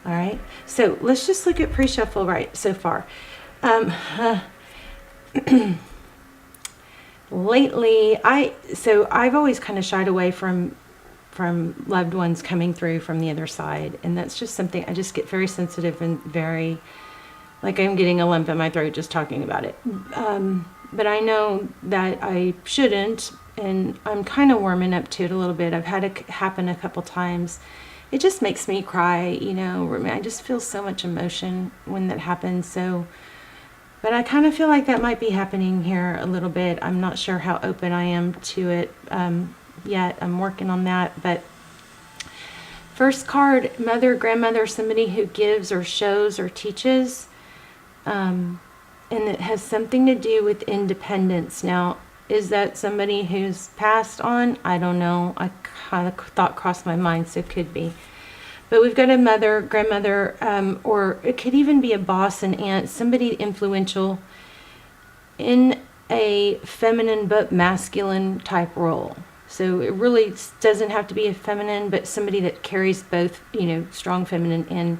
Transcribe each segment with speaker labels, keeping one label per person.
Speaker 1: All right, so let's just look at pre-shuffle right so far. Lately, I've always kind of shied away from loved ones coming through from the other side, and that's just something I just get very sensitive and very, like I'm getting a lump in my throat just talking about it. But I know that I shouldn't, and I'm kind of warming up to it a little bit. I've had it happen a couple times. It just makes me cry, you know. I just feel so much emotion when that happens. So, but I kind of feel like that might be happening here a little bit. I'm not sure how open I am to it yet. I'm working on that. But first card, mother, grandmother, somebody who gives or shows or teaches. And it has something to do with independence. Now, is that somebody who's passed on? I don't know. I kind of thought crossed my mind, so it could be. But we've got a mother, grandmother, or it could even be a boss, an aunt, somebody influential in a feminine but masculine type role. So it really doesn't have to be a feminine, but somebody that carries both, you know, strong feminine and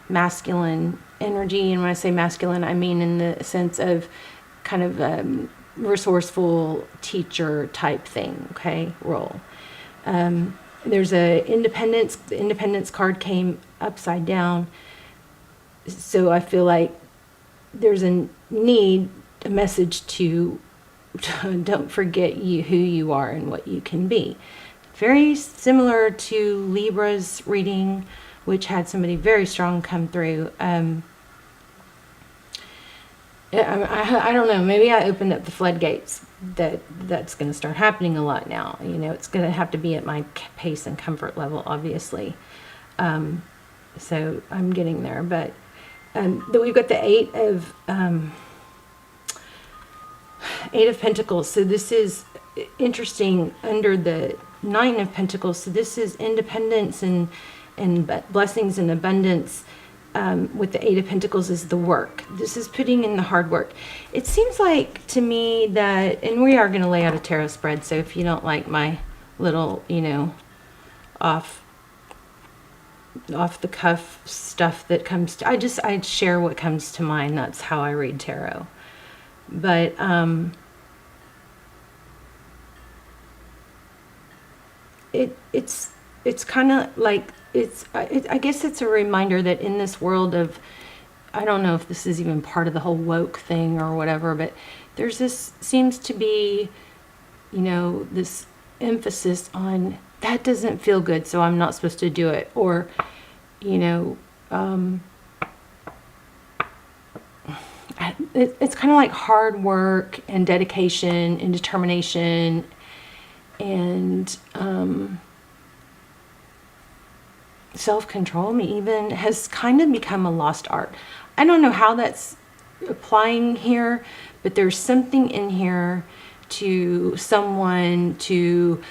Speaker 1: masculine energy. And when I say masculine, I mean in the sense of kind of resourceful teacher type thing, okay, role. There's a independence. The independence card came upside down. So I feel like there's a need, a message to don't forget who you are and what you can be. Very similar to Libra's reading, which had somebody very strong come through. I don't know, maybe I opened up the floodgates. That's going to start happening a lot now. You know, it's going to have to be at my pace and comfort level, obviously. So I'm getting there. But we've got the Eight of Pentacles. So this is interesting under the Nine of Pentacles. So this is independence and blessings and abundance. With the Eight of Pentacles is the work. This is putting in the hard work. It seems like to me that, and we are going to lay out a tarot spread, so if you don't like my little, you know, off the cuff stuff that comes to, I share what comes to mind. That's how I read tarot. But it's kind of like, I guess it's a reminder that in this world of, I don't know if this is even part of the whole woke thing or whatever, but there's this, seems to be, you know, this emphasis on that doesn't feel good, so I'm not supposed to do it. Or, you know, it's kind of like hard work and dedication and determination and self-control even has kind of become a lost art. I don't know how that's applying here, but there's something in here to someone to,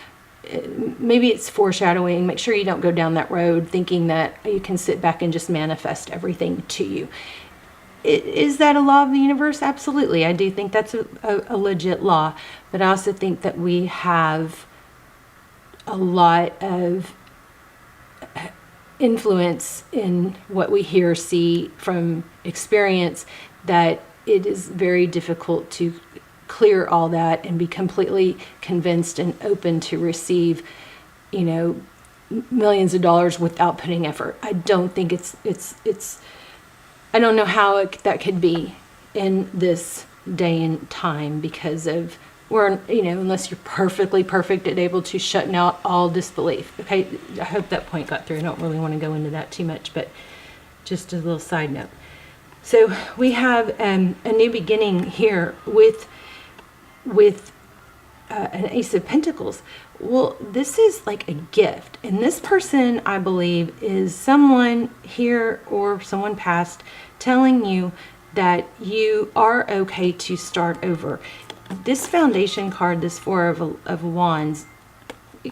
Speaker 1: maybe it's foreshadowing. Make sure you don't go down that road thinking that you can sit back and just manifest everything to you. Is that a law of the universe? Absolutely. I do think that's a legit law, but I also think that we have a lot of influence in what we hear, see from experience, that it is very difficult to clear all that and be completely convinced and open to receive, you know, millions of dollars without putting effort. I don't think it's I don't know how that could be in this day and time, because of, we're, you know, unless you're perfectly perfect and able to shut out all disbelief. Okay, I hope that point got through. I don't really want to go into that too much, but just a little side note. So we have a new beginning here with an Ace of Pentacles. Well, this is like a gift, and this person, I believe, is someone here or someone past telling you that you are okay to start over. This Foundation card, this Four of Wands,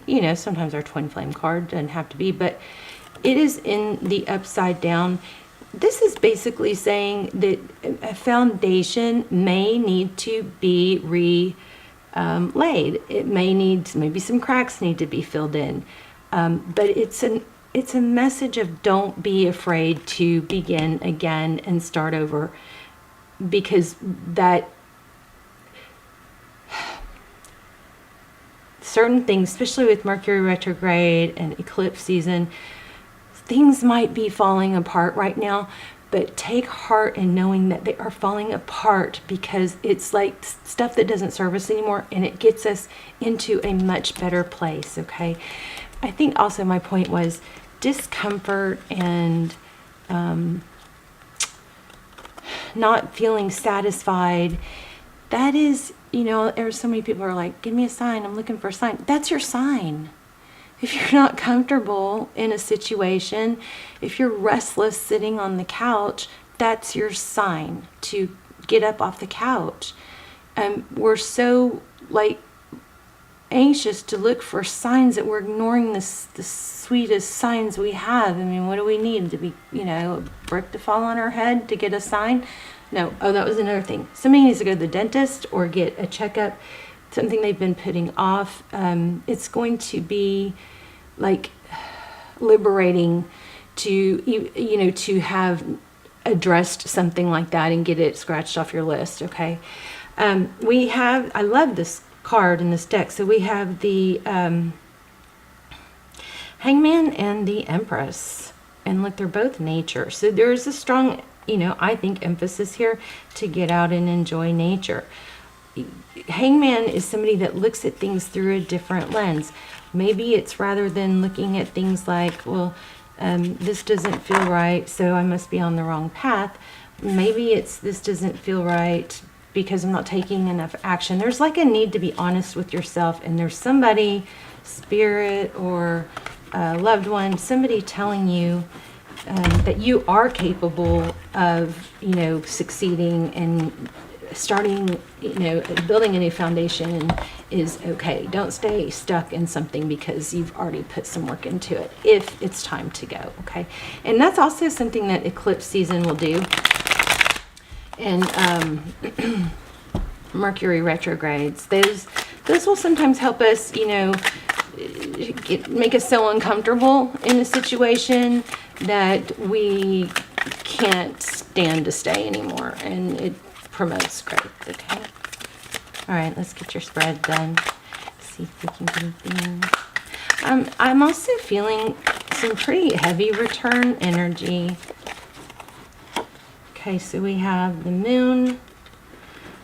Speaker 1: you know, sometimes our twin flame card doesn't have to be, but it is in the upside down. This is basically saying that a foundation may need to be laid. It may need, maybe some cracks need to be filled in, but it's it's a message of don't be afraid to begin again and start over, because that certain things, especially with Mercury retrograde and eclipse season, things might be falling apart right now, but take heart in knowing that they are falling apart because it's like stuff that doesn't serve us anymore, and it gets us into a much better place, okay? I think also my point was discomfort and not feeling satisfied. That is, there's so many people are like, give me a sign, I'm looking for a sign. That's your sign. If you're not comfortable in a situation, if you're restless sitting on the couch, that's your sign to get up off the couch. We're so anxious to look for signs that we're ignoring the sweetest signs we have. I mean, what do we need? To be, a brick to fall on our head to get a sign? No. Oh, that was another thing. Somebody needs to go to the dentist or get a checkup, something they've been putting off. It's going to be liberating to have addressed something like that and get it scratched off your list, okay? I love this card in this deck. So we have the Hangman and the Empress. And look, they're both nature. So there's a strong, I think, emphasis here to get out and enjoy nature. Hangman is somebody that looks at things through a different lens. Maybe it's rather than looking at things like, well, this doesn't feel right, so I must be on the wrong path. Maybe it's this doesn't feel right because I'm not taking enough action. There's a need to be honest with yourself, and there's somebody, spirit or loved one, somebody telling you that you are capable of, succeeding and starting, building a new foundation is okay. Don't stay stuck in something because you've already put some work into it if it's time to go, okay? And that's also something that eclipse season will do. And Mercury retrogrades, those will sometimes help us, make us so uncomfortable in a situation that we can't stand to stay anymore, and it promotes growth, okay? All right, let's get your spread done. See if we can get anything. I'm also feeling some pretty heavy return energy. Okay, so we have the moon.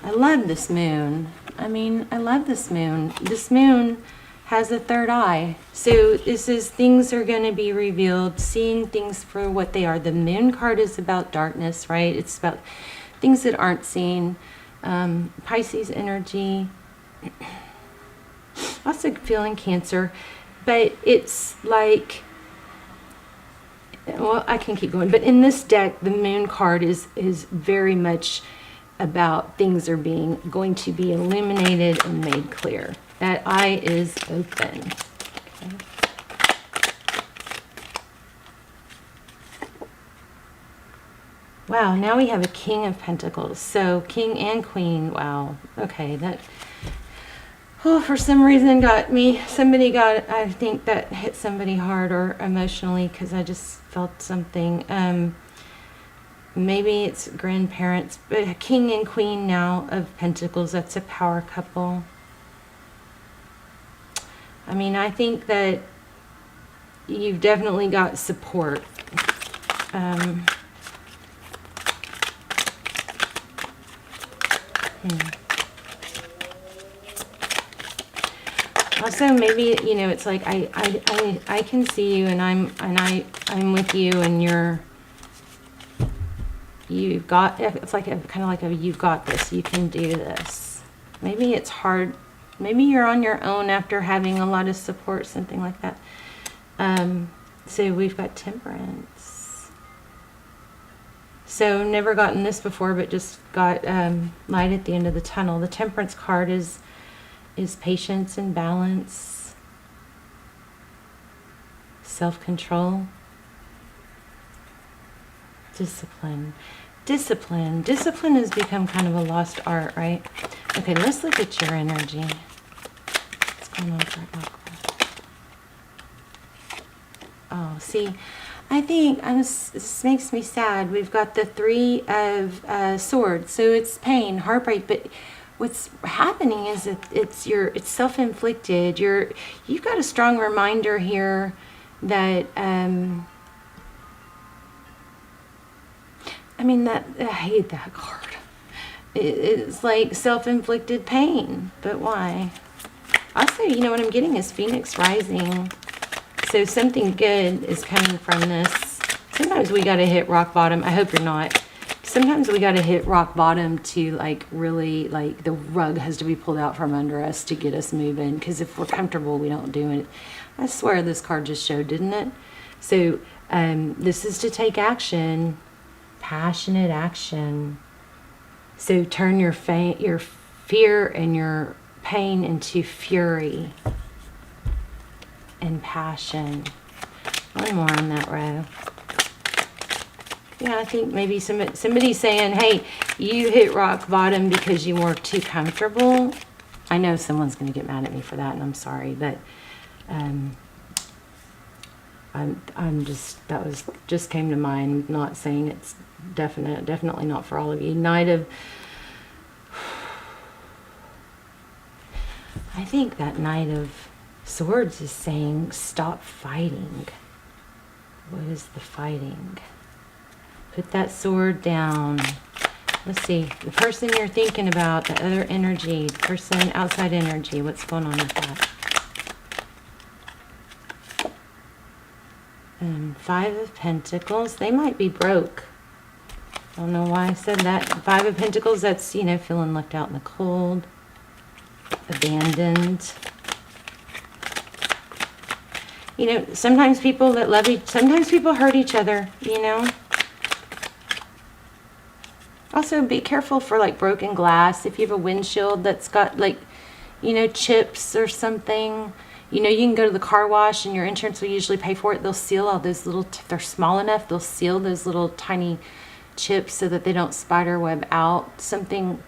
Speaker 1: I love this moon. I love this moon. This moon has a third eye. So this is things are going to be revealed, seeing things for what they are. The moon card is about darkness, right? It's about things that aren't seen. Pisces energy. Also feeling Cancer. But it's well, I can keep going. But in this deck, the moon card is very much about things are going to be illuminated and made clear. That eye is open. Okay. Wow, now we have a King of Pentacles. So King and Queen. Wow. Okay, that for some reason got me. Somebody I think that hit somebody hard or emotionally, because I just felt something. Maybe it's grandparents, but King and Queen now of Pentacles, that's a power couple. I think that you've definitely got support. Also, maybe it's like I can see you, and I'm with you, and you've got. It's like kind of like you've got this. You can do this. Maybe it's hard. Maybe you're on your own after having a lot of support, something like that. So we've got Temperance. So never gotten this before, but just got light at the end of the tunnel. The Temperance card is patience and balance, self-control, discipline. Discipline has become kind of a lost art, right? Okay, let's look at your energy. What's going on for Aqua? Oh, see, I think this makes me sad. We've got the Three of Swords, so it's pain, heartbreak, but what's happening is it's self-inflicted. You've got a strong reminder here that I mean, that I hate that card. It's like self-inflicted pain, but why? Also, you know what I'm getting is Phoenix rising. So something good is coming from this. Sometimes we got to hit rock bottom. I hope you're not. Sometimes we got to hit rock bottom to like really, like the rug has to be pulled out from under us to get us moving. Because if we're comfortable, we don't do it. I swear this card just showed, didn't it? So this is to take action, passionate action. So turn your fear and your pain into fury and passion. One more on that row. Yeah, I think maybe somebody's saying, hey, you hit rock bottom because you were too comfortable. I know someone's going to get mad at me for that, and I'm sorry, but I'm just came to mind. Not saying it's definitely not for all of you. I think that Knight of Swords is saying stop fighting. What is the fighting? Put that sword down. Let's see, the person you're thinking about, the other energy, the person outside energy, what's going on with that? Five of Pentacles, they might be broke. I don't know why I said that. Five of Pentacles, that's, you know, feeling left out in the cold, abandoned. You know, sometimes people that love sometimes people hurt each other, you know. Also, be careful for like broken glass. If you have a windshield that's got like, you know, chips or something, you know, you can go to the car wash and your insurance will usually pay for it. They'll seal all those little, if they're small enough, they'll seal those little tiny chips so that they don't spider web out. Something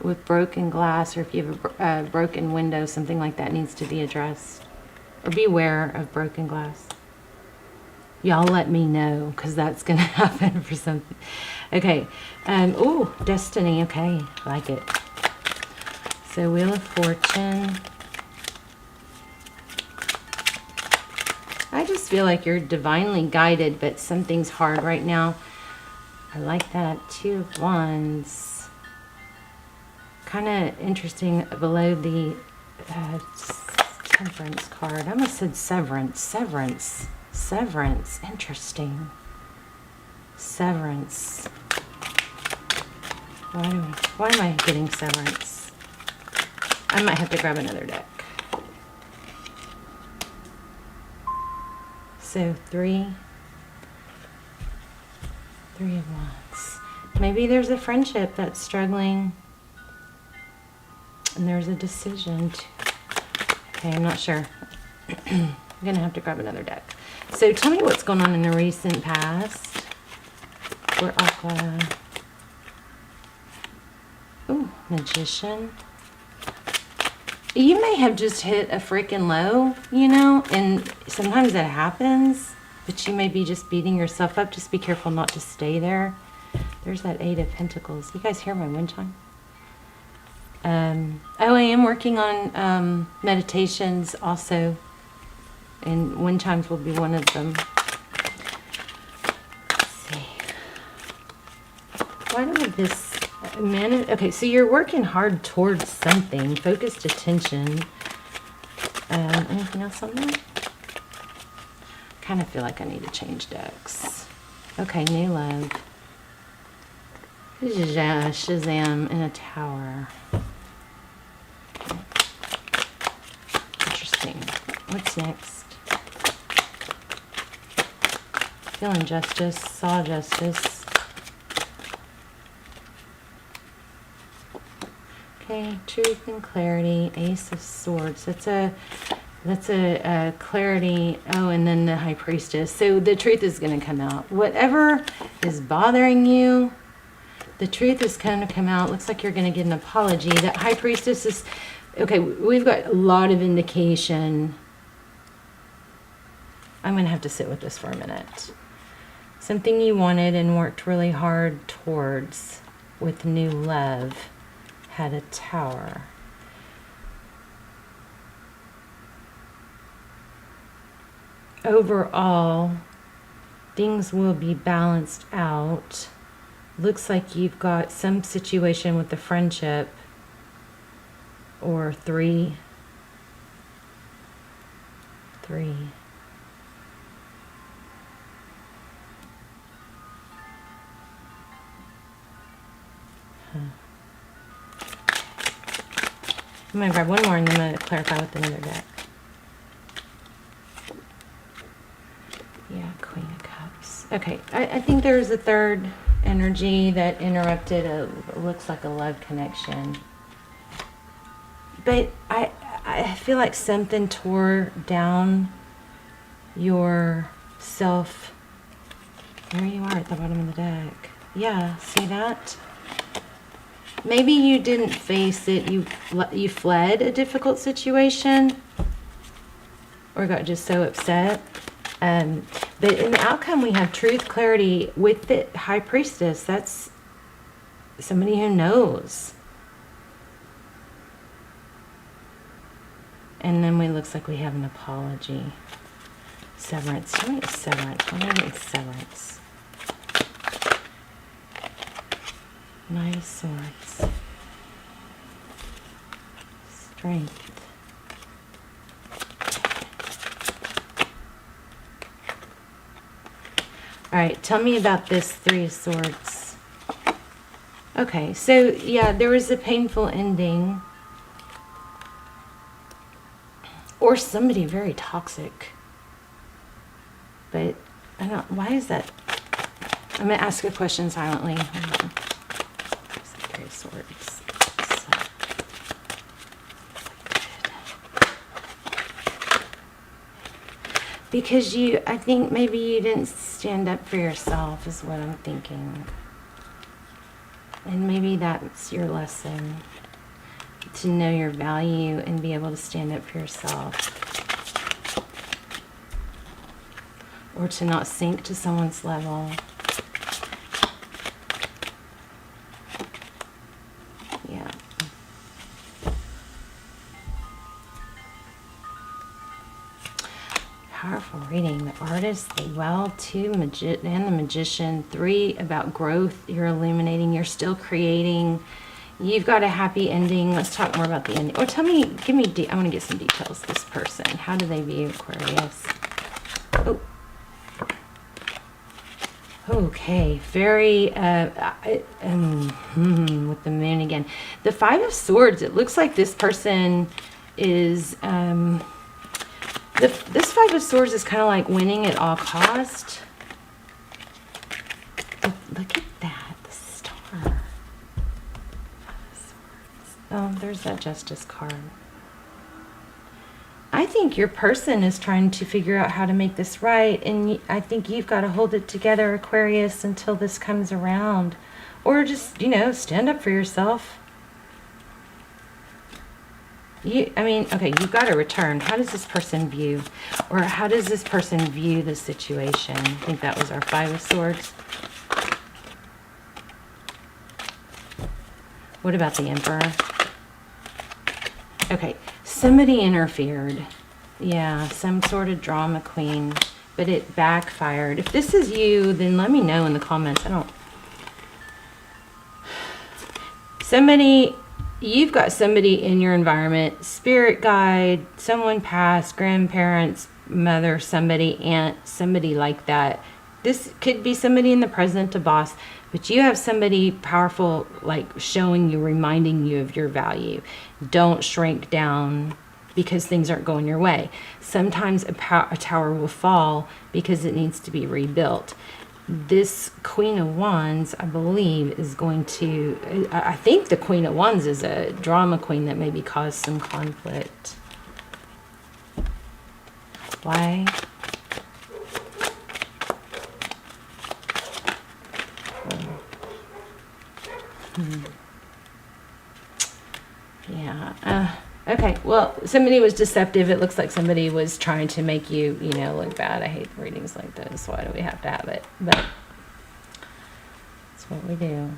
Speaker 1: with broken glass, or if you have a broken window, something like that needs to be addressed. Or beware of broken glass. Y'all let me know, because that's going to happen for something. Okay. Oh, Destiny. Okay. Like it. So, Wheel of Fortune. I just feel like you're divinely guided, but something's hard right now. I like that. Two of Wands. Kind of interesting below the Temperance card. I almost said Severance. Severance. Interesting. Severance. Why am I getting Severance? I might have to grab another deck. So three of Wands. Maybe there's a friendship that's struggling, and there's a decision to... Okay, I'm not sure. I'm going to have to grab another deck. So tell me what's going on in the recent past for Aqua. Ooh, Magician. You may have just hit a freaking low, you know, and sometimes that happens, but you may be just beating yourself up. Just be careful not to stay there. There's that Eight of Pentacles. You guys hear my wind chime? I am working on meditations also, and wind chimes will be one of them. Let's see. Why do I have this man? Okay, so you're working hard towards something. Focused attention. Anything else on that? Kind of feel like I need to change decks. Okay, New Love. Shazam in a tower. Interesting. What's next? Feeling justice. Saw justice. Okay, truth and clarity. Ace of Swords. That's a clarity. Oh, and then the High Priestess. So the truth is going to come out. Whatever is bothering you, the truth is going to come out. Looks like you're going to get an apology. That High Priestess is... Okay, we've got a lot of indication I'm going to have to sit with this for a minute. Something you wanted and worked really hard towards with new love had a Tower. Overall, things will be balanced out. Looks like you've got some situation with the friendship or three. I'm going to grab one more and then I'm going to clarify with another deck. Yeah, Queen of Cups. Okay, I think there's a third energy that interrupted looks like a love connection. But I feel like something tore down your self. There you are at the bottom of the deck. Yeah, see that? Maybe you didn't face it. You fled a difficult situation or got just so upset. But in the outcome, we have truth, clarity with the High Priestess. That's somebody who knows. And then looks like we have an apology. Severance. Tell me it's severance. What is severance? Knight of Swords. Strength. All right, tell me about this Three of Swords. Okay, so yeah, there was a painful ending. Or somebody very toxic. But I don't, why is that? I'm going to ask a question silently. Three of Swords. Because I think maybe you didn't stand up for yourself is what I'm thinking. And maybe that's your lesson. To know your value and be able to stand up for yourself. Or to not sink to someone's level. Yeah. Powerful reading. The Artist, the Well, and the Magician. 3 about growth. You're illuminating. You're still creating. You've got a happy ending. Let's talk more about the ending. Or tell me, I want to get some details. This person. How do they view Aquarius? Oh. Okay. Very, with the Moon again. The 5 of Swords. It looks like this person is, this 5 of Swords is kind of like winning at all cost. Look at that. The Star. Oh, there's that Justice card. I think your person is trying to figure out how to make this right, and I think you've got to hold it together, Aquarius, until this comes around. Or just, stand up for yourself. Okay, you've got to return. How does this person view, or how does this person view the situation? I think that was our 5 of Swords. What about the Emperor? Okay, somebody interfered. Yeah, some sort of drama queen, but it backfired. If this is you, then let me know in the comments. You've got somebody in your environment, spirit guide, someone past, grandparents, mother, somebody, aunt, somebody like that. This could be somebody in the present, a boss, but you have somebody powerful, like showing you, reminding you of your value. Don't shrink down because things aren't going your way. Sometimes a tower will fall because it needs to be rebuilt. This Queen of Wands, I believe, is going to... I think the Queen of Wands is a drama queen that maybe caused some conflict. Why? Yeah. Okay, well, somebody was deceptive. It looks like somebody was trying to make you, you know, look bad. I hate readings like this. Why do we have to have it? But that's what we do.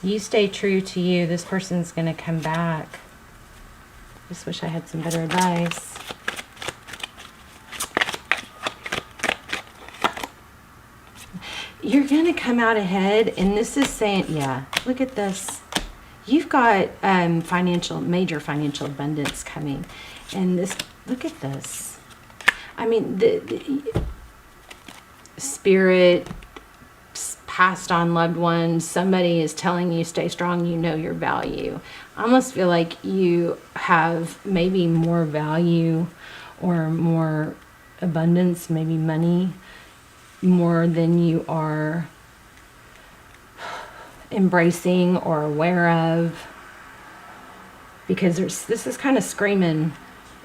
Speaker 1: You stay true to you. This person's going to come back. Just wish I had some better advice. You're going to come out ahead, and this is saying, yeah, look at this. You've got major financial abundance coming. And this, look at this. I mean, the spirit, passed on loved ones, somebody is telling you stay strong, you know your value. I almost feel like you have maybe more value or more abundance, maybe money, more than you are embracing or aware of, because this is kind of screaming.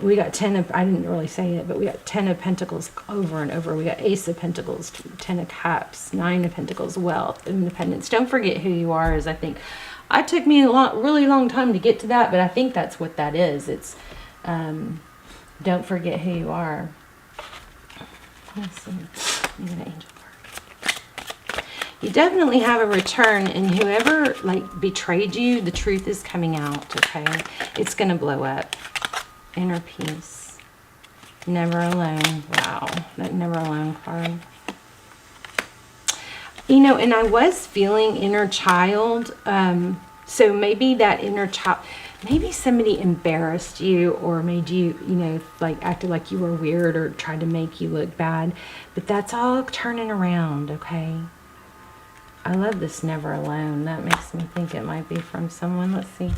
Speaker 1: We got 10 of, I didn't really say it, but we got 10 of Pentacles over and over. We got Ace of Pentacles, 10 of Cups, 9 of Pentacles, wealth, independence. Don't forget who you are. Is, I think, it took me a really long time to get to that, but I think that's what that is. It's don't forget who you are. Let's see. I'm gonna angel card. You definitely have a return, and whoever like betrayed you, the truth is coming out. Okay, it's gonna blow up. Inner peace. Never alone. Wow, that never alone card. You know, and I was feeling inner child. So maybe that inner child, maybe somebody embarrassed you or made you, you know, like acted like you were weird or tried to make you look bad. But that's all turning around, okay? I love this never alone. That makes me think it might be from someone. Let's see.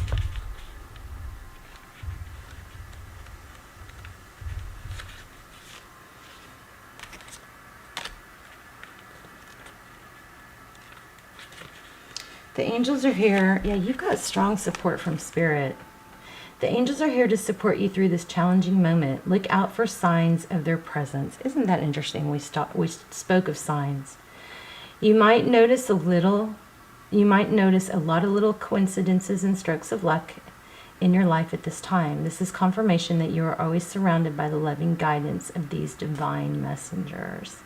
Speaker 1: The angels are here. Yeah, you've got strong support from Spirit. The angels are here to support you through this challenging moment. Look out for signs of their presence. Isn't that interesting? We spoke of signs. You might notice a lot of little coincidences and strokes of luck in your life at this time. This is confirmation that you are always surrounded by the loving guidance of these divine messengers.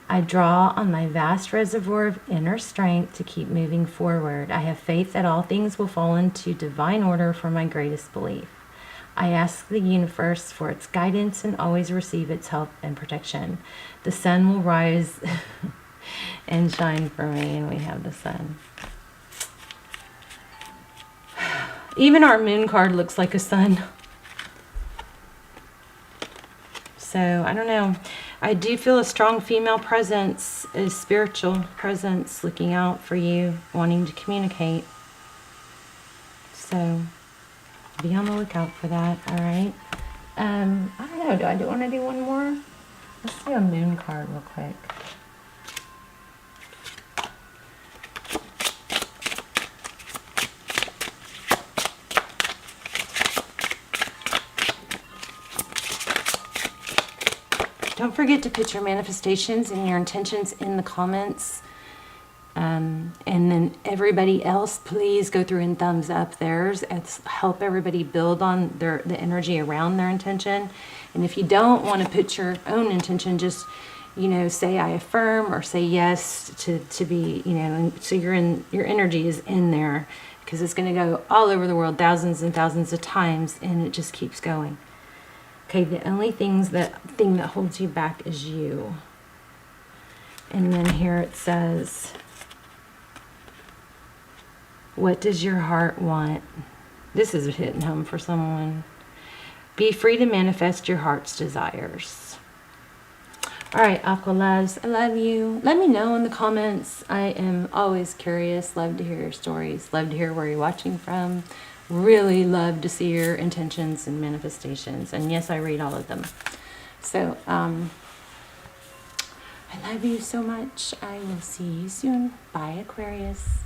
Speaker 1: I draw on my vast reservoir of inner strength to keep moving forward. I have faith that all things will fall into divine order for my greatest belief. I ask the universe for its guidance and always receive its help and protection. The sun will rise and shine for me, and we have the sun. Even our moon card looks like a sun. So, I don't know. I do feel a strong female presence, a spiritual presence looking out for you, wanting to communicate. So, be on the lookout for that, all right? I don't know. Do I want to do one more? Let's do a moon card real quick. Don't forget to put your manifestations and your intentions in the comments. And then everybody else, please go through and thumbs up theirs. It's help everybody build on the energy around their intention. And if you don't want to put your own intention, just, you know, say I affirm or say yes to be, you know, so your energy is in there, because it's going to go all over the world thousands and thousands of times, and it just keeps going. Okay, the only thing that holds you back is you. And then here it says, what does your heart want? This is hitting home for someone. Be free to manifest your heart's desires. All right, Aqua Loves, I love you. Let me know in the comments. I am always curious. Love to hear your stories. Love to hear where you're watching from. Really love to see your intentions and manifestations. And yes, I read all of them. So, I love you so much. I will see you soon. Bye, Aquarius.